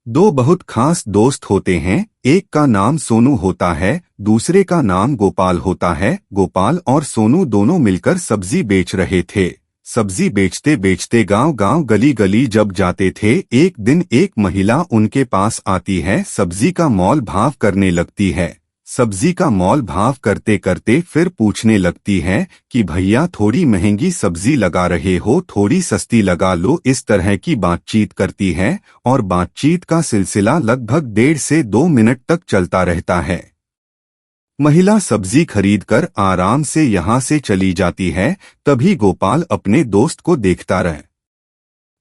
दो बहुत खास दोस्त होते हैं। एक का नाम सोनू होता है, दूसरे का नाम गोपाल होता है। गोपाल और सोनू दोनों मिलकर सब्जी बेच रहे थे। सब्जी बेचते बेचते गांव गांव गली गली जब जाते थे, एक दिन एक महिला उनके पास आती है, सब्जी का मोल भाव करने लगती है। सब्जी का मोल भाव करते करते फिर पूछने लगती है कि भैया थोड़ी महंगी सब्जी लगा रहे हो, थोड़ी सस्ती लगा लो। इस तरह की बातचीत करती है और बातचीत का सिलसिला लगभग 1.5 से 2 मिनट तक चलता रहता है। महिला सब्जी खरीदकर आराम से यहाँ से चली जाती है। तभी गोपाल अपने दोस्त को देखता रह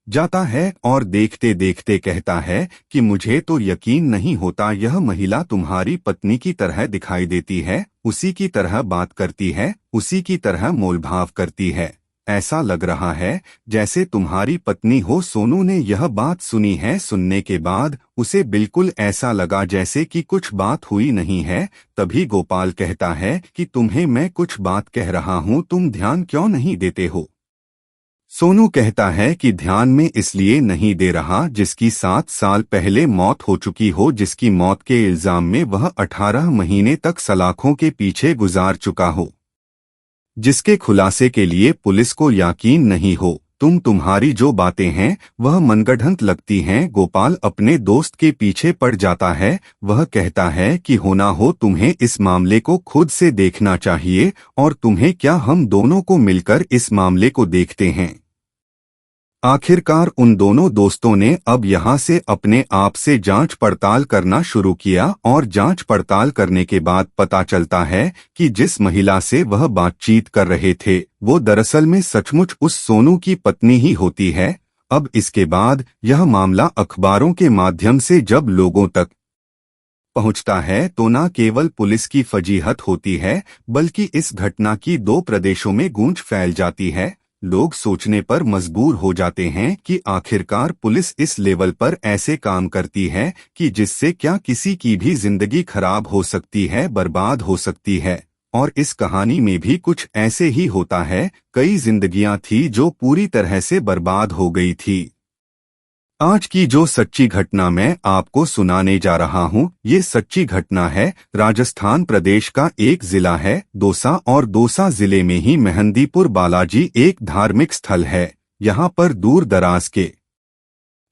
जाता है और देखते देखते कहता है कि मुझे तो यकीन नहीं होता, यह महिला तुम्हारी पत्नी की तरह दिखाई देती है, उसी की तरह बात करती है, उसी की तरह मोलभाव करती है। ऐसा लग रहा है जैसे तुम्हारी पत्नी हो। सोनू ने यह बात सुनी है। सुनने के बाद उसे बिल्कुल ऐसा लगा जैसे कि कुछ बात हुई नहीं है। तभी गोपाल कहता है कि तुम्हें मैं कुछ बात कह रहा हूँ, तुम ध्यान क्यों नहीं देते हो। सोनू कहता है कि ध्यान में इसलिए नहीं दे रहा जिसकी 7 साल पहले मौत हो चुकी हो, जिसकी मौत के इल्जाम में वह 18 महीने तक सलाखों के पीछे गुजार चुका हो, जिसके खुलासे के लिए पुलिस को यकीन नहीं हो। तुम्हारी जो बातें हैं वह मनगढ़ंत लगती हैं। गोपाल अपने दोस्त के पीछे पड़ जाता है। वह कहता है कि होना हो तुम्हें इस मामले को खुद से देखना चाहिए, और तुम्हें क्या हम दोनों को मिलकर इस मामले को देखते हैं। आखिरकार उन दोनों दोस्तों ने अब यहाँ से अपने आप से जांच पड़ताल करना शुरू किया, और जांच पड़ताल करने के बाद पता चलता है कि जिस महिला से वह बातचीत कर रहे थे वो दरअसल में सचमुच उस सोनू की पत्नी ही होती है। अब इसके बाद यह मामला अखबारों के माध्यम से जब लोगों तक पहुंचता है तो न केवल पुलिस की फजीहत होती है, बल्कि इस घटना की 2 प्रदेशों में गूंज फैल जाती है। लोग सोचने पर मजबूर हो जाते हैं कि आखिरकार पुलिस इस लेवल पर ऐसे काम करती है कि जिससे क्या किसी की भी जिंदगी खराब हो सकती है, बर्बाद हो सकती है। और इस कहानी में भी कुछ ऐसे ही होता है। कई जिंदगियां थी जो पूरी तरह से बर्बाद हो गई थी। आज की जो सच्ची घटना मैं आपको सुनाने जा रहा हूँ, ये सच्ची घटना है। राजस्थान प्रदेश का एक जिला है दौसा, और दौसा जिले में ही मेहंदीपुर बालाजी एक धार्मिक स्थल है। यहाँ पर दूर दराज के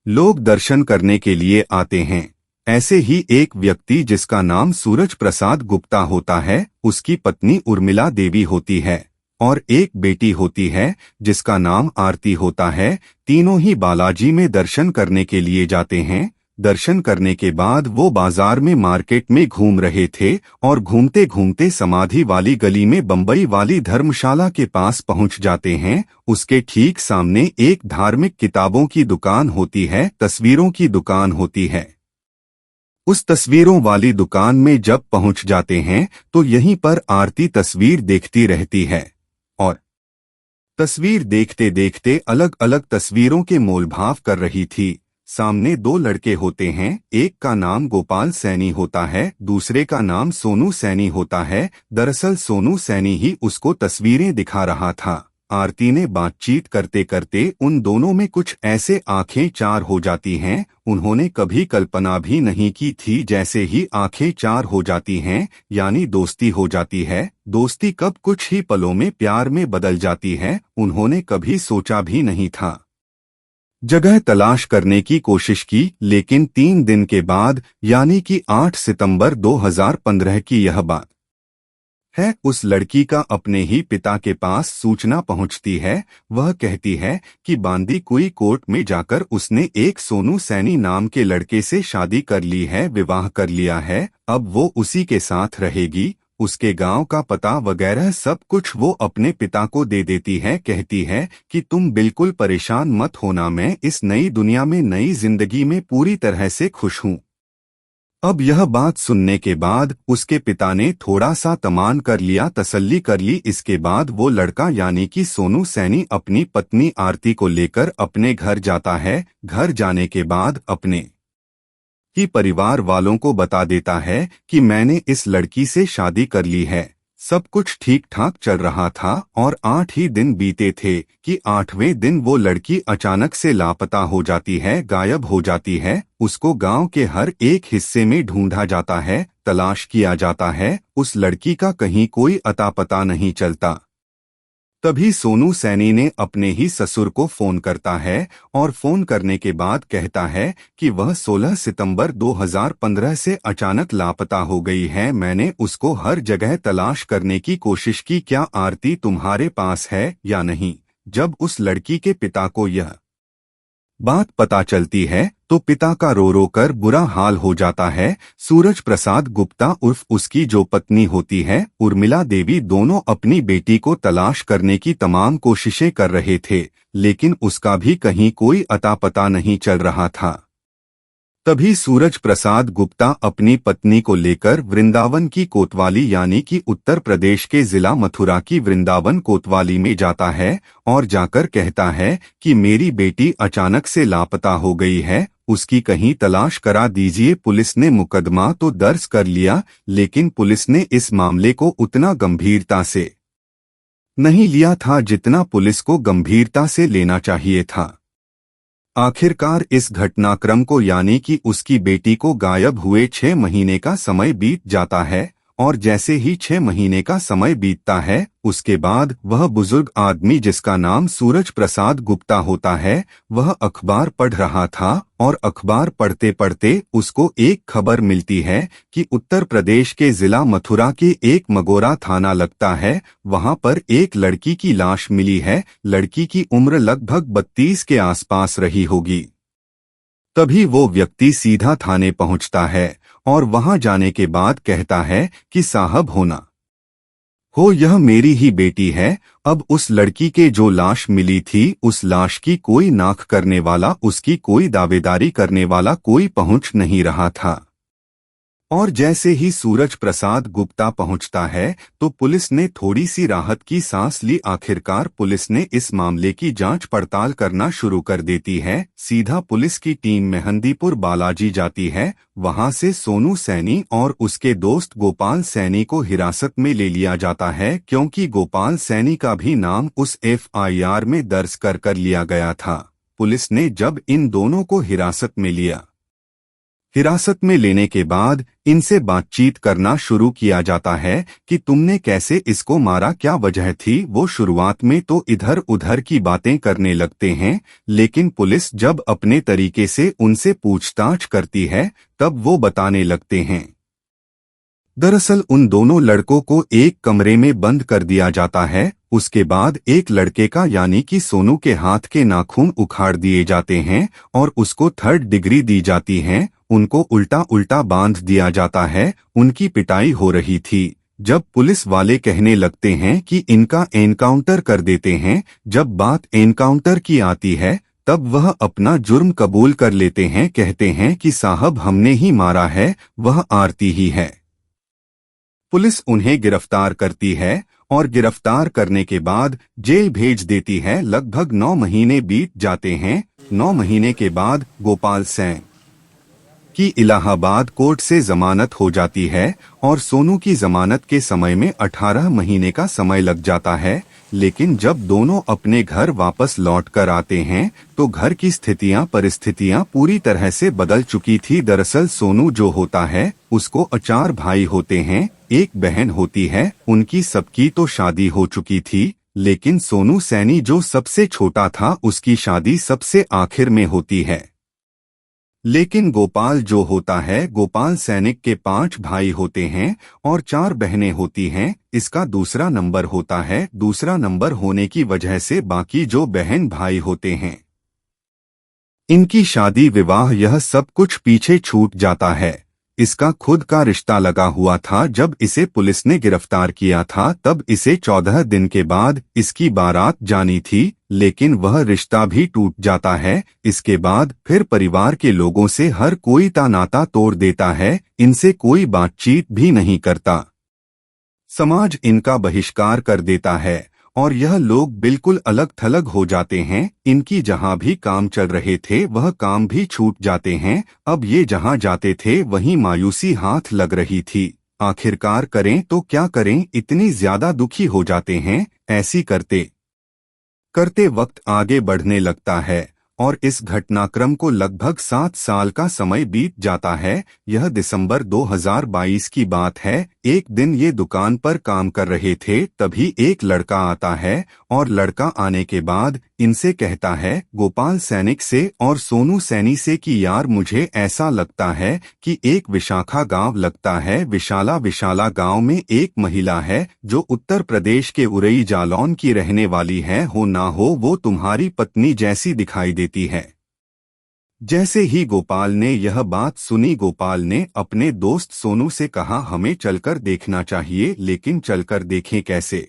लोग दर्शन करने के लिए आते हैं। ऐसे ही एक व्यक्ति जिसका नाम सूरज प्रसाद गुप्ता होता है, उसकी पत्नी उर्मिला देवी होती है और एक बेटी होती है जिसका नाम आरती होता है। तीनों ही बालाजी में दर्शन करने के लिए जाते हैं। दर्शन करने के बाद वो बाजार में मार्केट में घूम रहे थे, और घूमते घूमते समाधि वाली गली में बम्बई वाली धर्मशाला के पास पहुंच जाते हैं। उसके ठीक सामने एक धार्मिक किताबों की दुकान होती है, तस्वीरों की दुकान होती है। उस तस्वीरों वाली दुकान में जब पहुंच जाते हैं तो यहीं पर आरती तस्वीर देखती रहती है, और तस्वीर देखते देखते अलग अलग तस्वीरों के मोलभाव कर रही थी। सामने 2 लड़के होते हैं, एक का नाम गोपाल सैनी होता है, दूसरे का नाम सोनू सैनी होता है। दरअसल सोनू सैनी ही उसको तस्वीरें दिखा रहा था। आरती ने बातचीत करते करते उन दोनों में कुछ ऐसे आंखें चार हो जाती हैं, उन्होंने कभी कल्पना भी नहीं की थी। जैसे ही आंखें चार हो जाती हैं यानी दोस्ती हो जाती है। दोस्ती कब कुछ ही पलों में प्यार में बदल जाती है, उन्होंने कभी सोचा भी नहीं था। जगह तलाश करने की कोशिश की, लेकिन 3 दिन के बाद यानी कि 8 सितंबर 2015 की यह बात है। उस लड़की का अपने ही पिता के पास सूचना पहुंचती है। वह कहती है कि बांदीकुई कोर्ट में जाकर उसने एक सोनू सैनी नाम के लड़के से शादी कर ली है, विवाह कर लिया है। अब वो उसी के साथ रहेगी। उसके गांव का पता वगैरह सब कुछ वो अपने पिता को दे देती है। कहती है कि तुम बिल्कुल परेशान मत होना, मैं इस नई दुनिया में नई जिंदगी में पूरी तरह से खुश हूँ। अब यह बात सुनने के बाद उसके पिता ने थोड़ा सा तमान कर लिया, तसल्ली कर ली। इसके बाद वो लड़का यानी कि सोनू सैनी अपनी पत्नी आरती को लेकर अपने घर जाता है। घर जाने के बाद अपने ही परिवार वालों को बता देता है कि मैंने इस लड़की से शादी कर ली है। सब कुछ ठीक ठाक चल रहा था और 8 ही दिन बीते थे कि 8वें दिन वो लड़की अचानक से लापता हो जाती है, गायब हो जाती है। उसको गांव के हर एक हिस्से में ढूंढा जाता है, तलाश किया जाता है, उस लड़की का कहीं कोई अता पता नहीं चलता। तभी सोनू सैनी ने अपने ही ससुर को फोन करता है और फोन करने के बाद कहता है कि वह 16 सितंबर 2015 से अचानक लापता हो गई है। मैंने उसको हर जगह तलाश करने की कोशिश की, क्या आरती तुम्हारे पास है या नहीं? जब उस लड़की के पिता को यह बात पता चलती है तो पिता का रो रो कर बुरा हाल हो जाता है। सूरज प्रसाद गुप्ता उर्फ उसकी जो पत्नी होती है उर्मिला देवी, दोनों अपनी बेटी को तलाश करने की तमाम कोशिशें कर रहे थे, लेकिन उसका भी कहीं कोई अता पता नहीं चल रहा था। तभी सूरज प्रसाद गुप्ता अपनी पत्नी को लेकर वृंदावन की कोतवाली यानी कि उत्तर प्रदेश के जिला मथुरा की वृंदावन कोतवाली में जाता है और जाकर कहता है कि मेरी बेटी अचानक से लापता हो गई है, उसकी कहीं तलाश करा दीजिए। पुलिस ने मुकदमा तो दर्ज कर लिया, लेकिन पुलिस ने इस मामले को उतना गंभीरता से नहीं लिया था जितना पुलिस को गंभीरता से लेना चाहिए था। आखिरकार इस घटनाक्रम को यानी कि उसकी बेटी को गायब हुए 6 महीने का समय बीत जाता है और जैसे ही 6 महीने का समय बीतता है उसके बाद वह बुजुर्ग आदमी जिसका नाम सूरज प्रसाद गुप्ता होता है वह अखबार पढ़ रहा था और अखबार पढ़ते पढ़ते उसको एक खबर मिलती है कि उत्तर प्रदेश के जिला मथुरा के एक मगोरा थाना लगता है, वहां पर एक लड़की की लाश मिली है। लड़की की उम्र लगभग 32 के आसपास रही होगी। तभी वो व्यक्ति सीधा थाने पहुंचता है और वहां जाने के बाद कहता है कि साहब हो यह मेरी ही बेटी है। अब उस लड़की के जो लाश मिली थी उस लाश की कोई नाख करने वाला, उसकी कोई दावेदारी करने वाला कोई पहुंच नहीं रहा था। और जैसे ही सूरज प्रसाद गुप्ता पहुंचता है तो पुलिस ने थोड़ी सी राहत की सांस ली। आखिरकार पुलिस ने इस मामले की जांच पड़ताल करना शुरू कर देती है। सीधा पुलिस की टीम मेहंदीपुर बालाजी जाती है। वहां से सोनू सैनी और उसके दोस्त गोपाल सैनी को हिरासत में ले लिया जाता है, क्योंकि गोपाल सैनी का भी नाम उस FIR में दर्ज कर लिया गया था। पुलिस ने जब इन दोनों को हिरासत में लिया, हिरासत में लेने के बाद इनसे बातचीत करना शुरू किया जाता है कि तुमने कैसे इसको मारा, क्या वजह थी। वो शुरुआत में तो इधर उधर की बातें करने लगते हैं, लेकिन पुलिस जब अपने तरीके से उनसे पूछताछ करती है तब वो बताने लगते हैं। दरअसल उन दोनों लड़कों को एक कमरे में बंद कर दिया जाता है। उसके बाद एक लड़के का यानी कि सोनू के हाथ के नाखून उखाड़ दिए जाते हैं और उसको 3rd डिग्री दी जाती है। उनको उल्टा उल्टा बांध दिया जाता है। उनकी पिटाई हो रही थी। जब पुलिस वाले कहने लगते हैं कि इनका एनकाउंटर कर देते हैं, जब बात एनकाउंटर की आती है तब वह अपना जुर्म कबूल कर लेते हैं। कहते हैं कि साहब हमने ही मारा है, वह आरती ही है। पुलिस उन्हें गिरफ्तार करती है और गिरफ्तार करने के बाद जेल भेज देती है। लगभग 9 महीने बीत जाते हैं। 9 महीने के बाद गोपाल सैन की इलाहाबाद कोर्ट से जमानत हो जाती है और सोनू की जमानत के समय में 18 महीने का समय लग जाता है। लेकिन जब दोनों अपने घर वापस लौट कर आते हैं तो घर की परिस्थितियां पूरी तरह से बदल चुकी थी। दरअसल सोनू जो होता है उसको 4 भाई होते हैं, एक बहन होती है। उनकी सबकी तो शादी हो चुकी थी, लेकिन सोनू सैनी जो सबसे छोटा था उसकी शादी सबसे आखिर में होती है। लेकिन गोपाल जो होता है, गोपाल सैनिक के 5 भाई होते हैं और 4 बहनें होती हैं। इसका दूसरा नंबर होता है। दूसरा नंबर होने की वजह से बाकी जो बहन भाई होते हैं इनकी शादी विवाह यह सब कुछ पीछे छूट जाता है। इसका खुद का रिश्ता लगा हुआ था। जब इसे पुलिस ने गिरफ्तार किया था तब इसे 14 दिन के बाद इसकी बारात जानी थी, लेकिन वह रिश्ता भी टूट जाता है। इसके बाद फिर परिवार के लोगों से हर कोई नाता तोड़ देता है, इनसे कोई बातचीत भी नहीं करता। समाज इनका बहिष्कार कर देता है और यह लोग बिल्कुल अलग थलग हो जाते हैं। इनकी जहां भी काम चल रहे थे वह काम भी छूट जाते हैं। अब ये जहां जाते थे वहीं मायूसी हाथ लग रही थी। आखिरकार करें तो क्या करें, इतनी ज्यादा दुखी हो जाते हैं। ऐसी करते करते वक्त आगे बढ़ने लगता है और इस घटनाक्रम को लगभग 7 साल का समय बीत जाता है। यह दिसंबर 2022 की बात है। एक दिन ये दुकान पर काम कर रहे थे, तभी एक लड़का आता है और लड़का आने के बाद इनसे कहता है, गोपाल सैनिक से और सोनू सैनी से, कि यार मुझे ऐसा लगता है कि एक विशाखा गांव लगता है। विशाला गांव में एक महिला है जो उत्तर प्रदेश के उरई जालौन की रहने वाली है। हो ना हो वो तुम्हारी पत्नी जैसी दिखाई देती है। जैसे ही गोपाल ने यह बात सुनी, गोपाल ने अपने दोस्त सोनू से कहा, हमें चलकर देखना चाहिए। लेकिन चलकर देखें कैसे,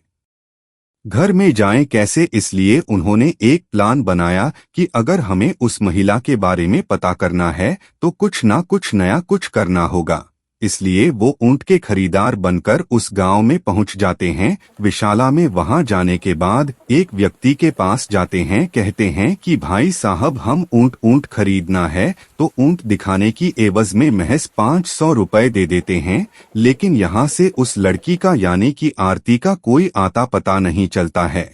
घर में जाएं कैसे? इसलिए उन्होंने एक प्लान बनाया कि अगर हमें उस महिला के बारे में पता करना है तो कुछ ना कुछ नया कुछ करना होगा। इसलिए वो ऊंट के खरीदार बनकर उस गांव में पहुंच जाते हैं। विशाला में वहां जाने के बाद एक व्यक्ति के पास जाते हैं, कहते हैं कि भाई साहब, हम ऊंट खरीदना है। तो ऊंट दिखाने की एवज में महज 500 रुपए दे देते हैं। लेकिन यहाँ से उस लड़की का यानी कि आरती का कोई आता पता नहीं चलता है।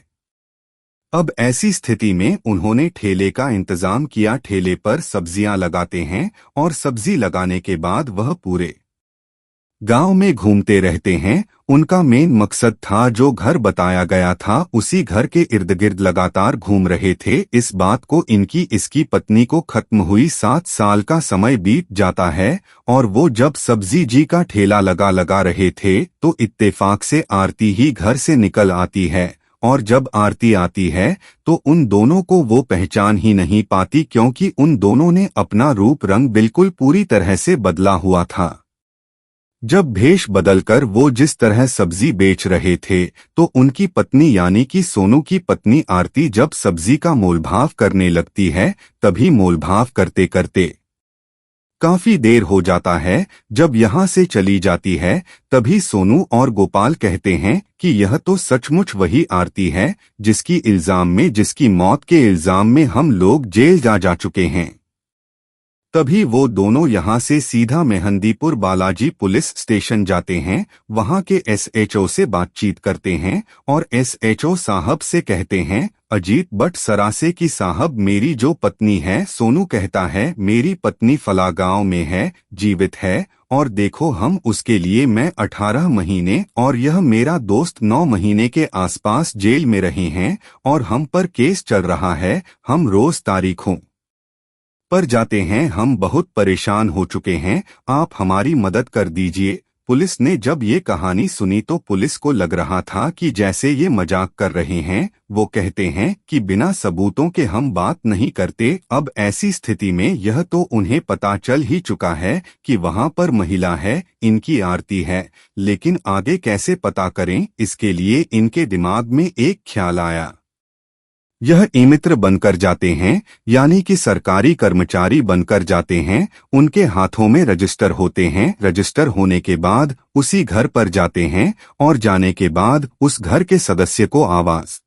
अब ऐसी स्थिति में उन्होंने ठेले का इंतजाम किया। ठेले पर सब्जियां लगाते हैं और सब्जी लगाने के बाद वह पूरे गांव में घूमते रहते हैं। उनका मेन मकसद था, जो घर बताया गया था उसी घर के इर्द गिर्द लगातार घूम रहे थे। इस बात को इसकी पत्नी को खत्म हुई 7 साल का समय बीत जाता है और वो जब सब्जी जी का ठेला लगा रहे थे तो इत्तेफाक से आरती ही घर से निकल आती है। और जब आरती आती है तो उन दोनों को वो पहचान ही नहीं पाती, क्योंकि उन दोनों ने अपना रूप रंग बिल्कुल पूरी तरह से बदला हुआ था। जब भेष बदलकर वो जिस तरह सब्जी बेच रहे थे तो उनकी पत्नी यानी कि सोनू की पत्नी आरती जब सब्जी का मोलभाव करने लगती है, तभी मोलभाव करते करते काफी देर हो जाता है। जब यहाँ से चली जाती है तभी सोनू और गोपाल कहते हैं कि यह तो सचमुच वही आरती है जिसकी मौत के इल्जाम में हम लोग जेल जा चुके हैं। तभी वो दोनों यहाँ से सीधा मेहंदीपुर बालाजी पुलिस स्टेशन जाते हैं। वहाँ के एसएचओ से बातचीत करते हैं और एसएचओ साहब से कहते हैं, अजीत बट सरासे की साहब, मेरी जो पत्नी है, सोनू कहता है मेरी पत्नी फला गांव में है, जीवित है। और देखो, हम उसके लिए मैं 18 महीने और यह मेरा दोस्त 9 महीने के आसपास जेल में रहे हैं और हम पर केस चल रहा है। हम रोज तारीखों पर जाते हैं, हम बहुत परेशान हो चुके हैं, आप हमारी मदद कर दीजिए। पुलिस ने जब ये कहानी सुनी तो पुलिस को लग रहा था कि जैसे ये मजाक कर रहे हैं। वो कहते हैं कि बिना सबूतों के हम बात नहीं करते। अब ऐसी स्थिति में यह तो उन्हें पता चल ही चुका है कि वहां पर महिला है, इनकी आरती है, लेकिन आगे कैसे पता करें, इसके लिए इनके दिमाग में एक ख्याल आया। यह ई-मित्र बनकर जाते हैं, यानी कि सरकारी कर्मचारी बनकर जाते हैं। उनके हाथों में रजिस्टर होते हैं। रजिस्टर होने के बाद उसी घर पर जाते हैं और जाने के बाद उस घर के सदस्य को आवाज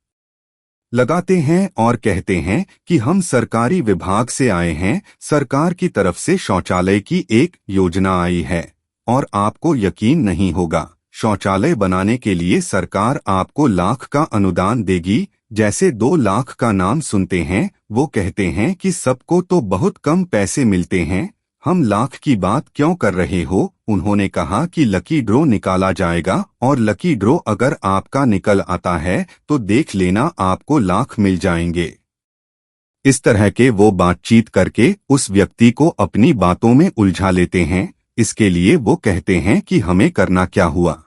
लगाते हैं और कहते हैं कि हम सरकारी विभाग से आए हैं, सरकार की तरफ से शौचालय की एक योजना आई है और आपको यकीन नहीं होगा, शौचालय बनाने के लिए सरकार आपको लाख का अनुदान देगी। जैसे 2 लाख का नाम सुनते हैं वो कहते हैं कि सबको तो बहुत कम पैसे मिलते हैं, हम लाख की बात क्यों कर रहे हो? उन्होंने कहा कि लकी ड्रॉ निकाला जाएगा और लकी ड्रॉ अगर आपका निकल आता है तो देख लेना, आपको लाख मिल जाएंगे। इस तरह के वो बातचीत करके उस व्यक्ति को अपनी बातों में उलझा लेते हैं। इसके लिए वो कहते हैं कि हमें करना क्या हुआ।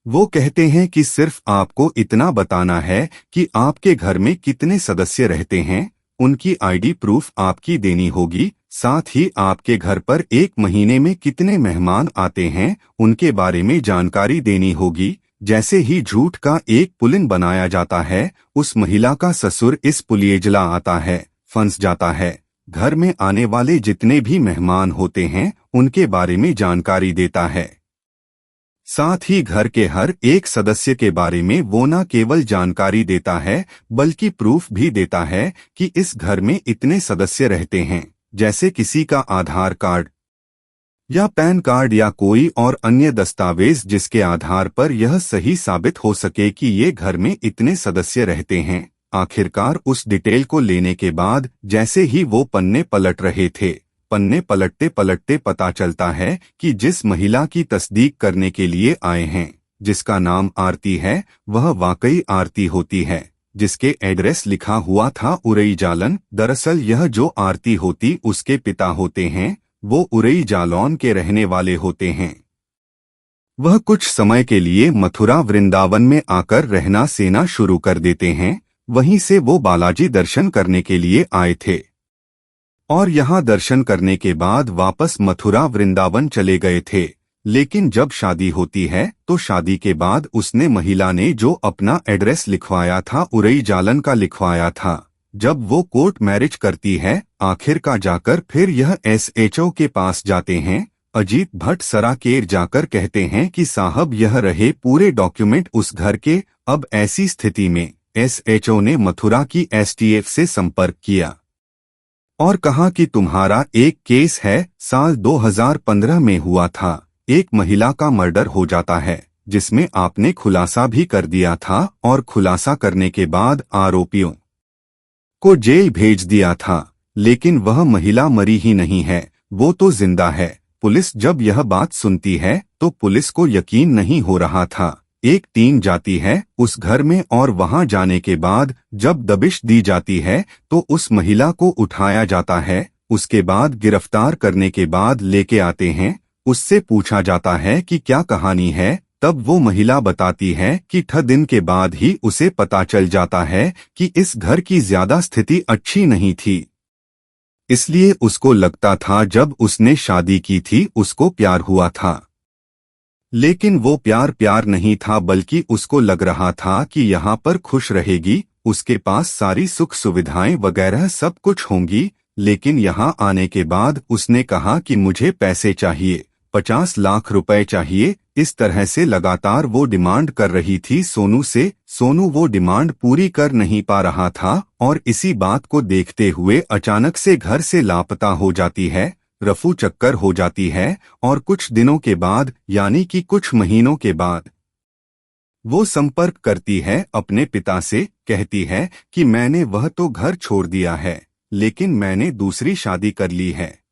वो कहते हैं कि सिर्फ आपको इतना बताना है कि आपके घर में कितने सदस्य रहते हैं, उनकी आईडी प्रूफ आपकी देनी होगी, साथ ही आपके घर पर 1 महीने में कितने मेहमान आते हैं उनके बारे में जानकारी देनी होगी। जैसे ही झूठ का एक पुलिन बनाया जाता है, उस महिला का ससुर इस पुलियजला आता है, फंस जाता है। घर में आने वाले जितने भी मेहमान होते हैं उनके बारे में जानकारी देता है। साथ ही घर के हर एक सदस्य के बारे में वो न केवल जानकारी देता है बल्कि प्रूफ भी देता है कि इस घर में इतने सदस्य रहते हैं। जैसे किसी का आधार कार्ड या पैन कार्ड या कोई और अन्य दस्तावेज जिसके आधार पर यह सही साबित हो सके कि ये घर में इतने सदस्य रहते हैं। आखिरकार उस डिटेल को लेने के बाद जैसे ही वो पन्ने पलट रहे थे, पन्ने पलटते पलटते पता चलता है कि जिस महिला की तस्दीक करने के लिए आए हैं, जिसका नाम आरती है, वह वाकई आरती होती है। जिसके एड्रेस लिखा हुआ था उरई जालन, दरअसल यह जो आरती होती उसके पिता होते हैं, वो उरई जालौन के रहने वाले होते हैं। वह कुछ समय के लिए मथुरा वृंदावन में आकर रहना सेना शुरू कर देते हैं। वहीं से वो बालाजी दर्शन करने के लिए आए थे और यहाँ दर्शन करने के बाद वापस मथुरा वृंदावन चले गए थे। लेकिन जब शादी होती है तो शादी के बाद उसने महिला ने जो अपना एड्रेस लिखवाया था उरई जालन का लिखवाया था। जब वो कोर्ट मैरिज करती है, आखिर का जाकर फिर यह SHO के पास जाते हैं। अजीत भट्ट सराकेर जाकर कहते हैं कि साहब यह रहे पूरे डॉक्यूमेंट उस घर के। अब ऐसी स्थिति में SHO ने मथुरा की STF से संपर्क किया और कहा कि तुम्हारा एक केस है, साल 2015 में हुआ था, एक महिला का मर्डर हो जाता है जिसमें आपने खुलासा भी कर दिया था और खुलासा करने के बाद आरोपियों को जेल भेज दिया था, लेकिन वह महिला मरी ही नहीं है, वो तो जिंदा है। पुलिस जब यह बात सुनती है तो पुलिस को यकीन नहीं हो रहा था। एक टीम जाती है उस घर में और वहां जाने के बाद जब दबिश दी जाती है तो उस महिला को उठाया जाता है। उसके बाद गिरफ्तार करने के बाद लेके आते हैं, उससे पूछा जाता है कि क्या कहानी है। तब वो महिला बताती है कि 6 दिन के बाद ही उसे पता चल जाता है कि इस घर की ज्यादा स्थिति अच्छी नहीं थी, इसलिए उसको लगता था जब उसने शादी की थी उसको प्यार हुआ था, लेकिन वो प्यार नहीं था, बल्कि उसको लग रहा था कि यहाँ पर खुश रहेगी, उसके पास सारी सुख सुविधाएं वगैरह सब कुछ होंगी। लेकिन यहाँ आने के बाद उसने कहा कि मुझे पैसे चाहिए, 50 लाख रुपए चाहिए। इस तरह से लगातार वो डिमांड कर रही थी सोनू से। सोनू वो डिमांड पूरी कर नहीं पा रहा था और इसी बात को देखते हुए अचानक से घर से लापता हो जाती है, रफू चक्कर हो जाती है और कुछ दिनों के बाद यानी कि कुछ महीनों के बाद वो संपर्क करती है अपने पिता से। कहती है कि मैंने वह तो घर छोड़ दिया है, लेकिन मैंने दूसरी शादी कर ली है।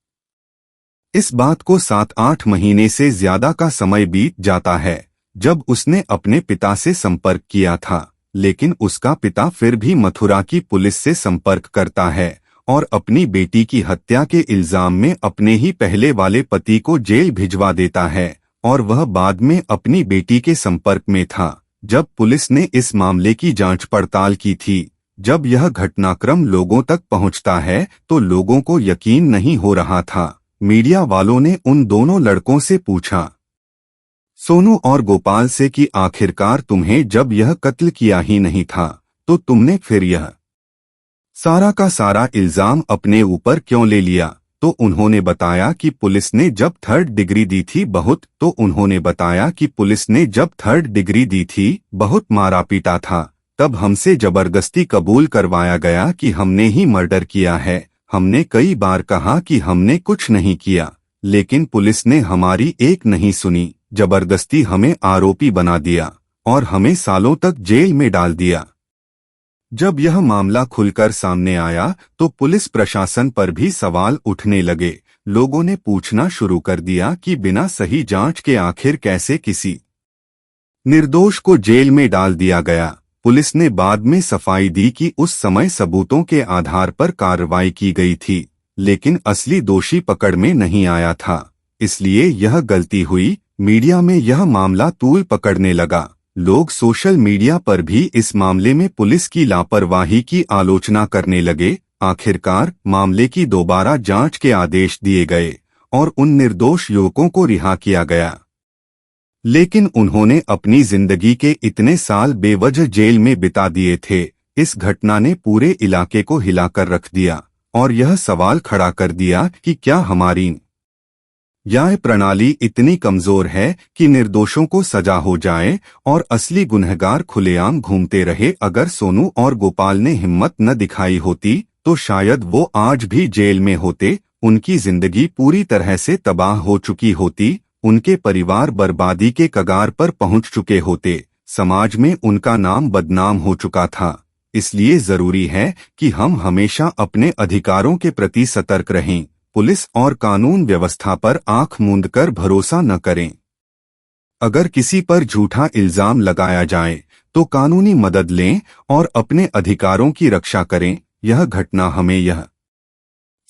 इस बात को 7-8 महीने से ज्यादा का समय बीत जाता है जब उसने अपने पिता से संपर्क किया था, लेकिन उसका पिता फिर भी मथुरा की पुलिस से संपर्क करता है और अपनी बेटी की हत्या के इल्जाम में अपने ही पहले वाले पति को जेल भिजवा देता है और वह बाद में अपनी बेटी के संपर्क में था। जब पुलिस ने इस मामले की जांच पड़ताल की थी, जब यह घटनाक्रम लोगों तक पहुंचता है तो लोगों को यकीन नहीं हो रहा था। मीडिया वालों ने उन दोनों लड़कों से पूछा, सोनू और गोपाल से, कि आखिरकार तुम्हें जब यह कत्ल किया ही नहीं था तो तुमने फिर यह सारा का सारा इल्जाम अपने ऊपर क्यों ले लिया? तो उन्होंने बताया कि पुलिस ने जब 3rd डिग्री दी थी बहुत मारा पीटा था, तब हमसे जबरदस्ती कबूल करवाया गया कि हमने ही मर्डर किया है। हमने कई बार कहा कि हमने कुछ नहीं किया, लेकिन पुलिस ने हमारी एक नहीं सुनी, जबरदस्ती हमें आरोपी बना दिया और हमें सालों तक जेल में डाल दिया। जब यह मामला खुलकर सामने आया तो पुलिस प्रशासन पर भी सवाल उठने लगे। लोगों ने पूछना शुरू कर दिया कि बिना सही जांच के आखिर कैसे किसी निर्दोष को जेल में डाल दिया गया। पुलिस ने बाद में सफाई दी कि उस समय सबूतों के आधार पर कार्रवाई की गई थी, लेकिन असली दोषी पकड़ में नहीं आया था, इसलिए यह गलती हुई। मीडिया में यह मामला तूल पकड़ने लगा। लोग सोशल मीडिया पर भी इस मामले में पुलिस की लापरवाही की आलोचना करने लगे। आखिरकार मामले की दोबारा जांच के आदेश दिए गए और उन निर्दोष युवकों को रिहा किया गया, लेकिन उन्होंने अपनी जिंदगी के इतने साल बेवजह जेल में बिता दिए थे। इस घटना ने पूरे इलाके को हिलाकर रख दिया और यह सवाल खड़ा कर दिया कि क्या हमारी न्याय प्रणाली इतनी कमजोर है कि निर्दोषों को सजा हो जाए और असली गुनहगार खुलेआम घूमते रहे। अगर सोनू और गोपाल ने हिम्मत न दिखाई होती तो शायद वो आज भी जेल में होते उनकी जिंदगी पूरी तरह से तबाह हो चुकी होती, उनके परिवार बर्बादी के कगार पर पहुंच चुके होते, समाज में उनका नाम बदनाम हो चुका था। इसलिए जरूरी है कि हम हमेशा अपने अधिकारों के प्रति सतर्क रहें, पुलिस और कानून व्यवस्था पर आंख मूंद कर भरोसा न करें। अगर किसी पर झूठा इल्जाम लगाया जाए तो कानूनी मदद लें और अपने अधिकारों की रक्षा करें। यह घटना हमें यह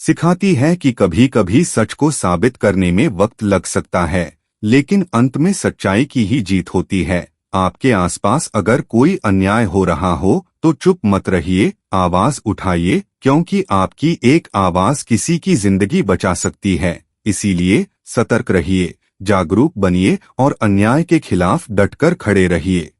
सिखाती है कि कभी कभी सच को साबित करने में वक्त लग सकता है, लेकिन अंत में सच्चाई की ही जीत होती है। आपके आसपास अगर कोई अन्याय हो रहा हो तो चुप मत रहिए, आवाज उठाइए, क्योंकि आपकी एक आवाज किसी की जिंदगी बचा सकती है। इसीलिए सतर्क रहिए, जागरूक बनिए और अन्याय के खिलाफ डटकर खड़े रहिए।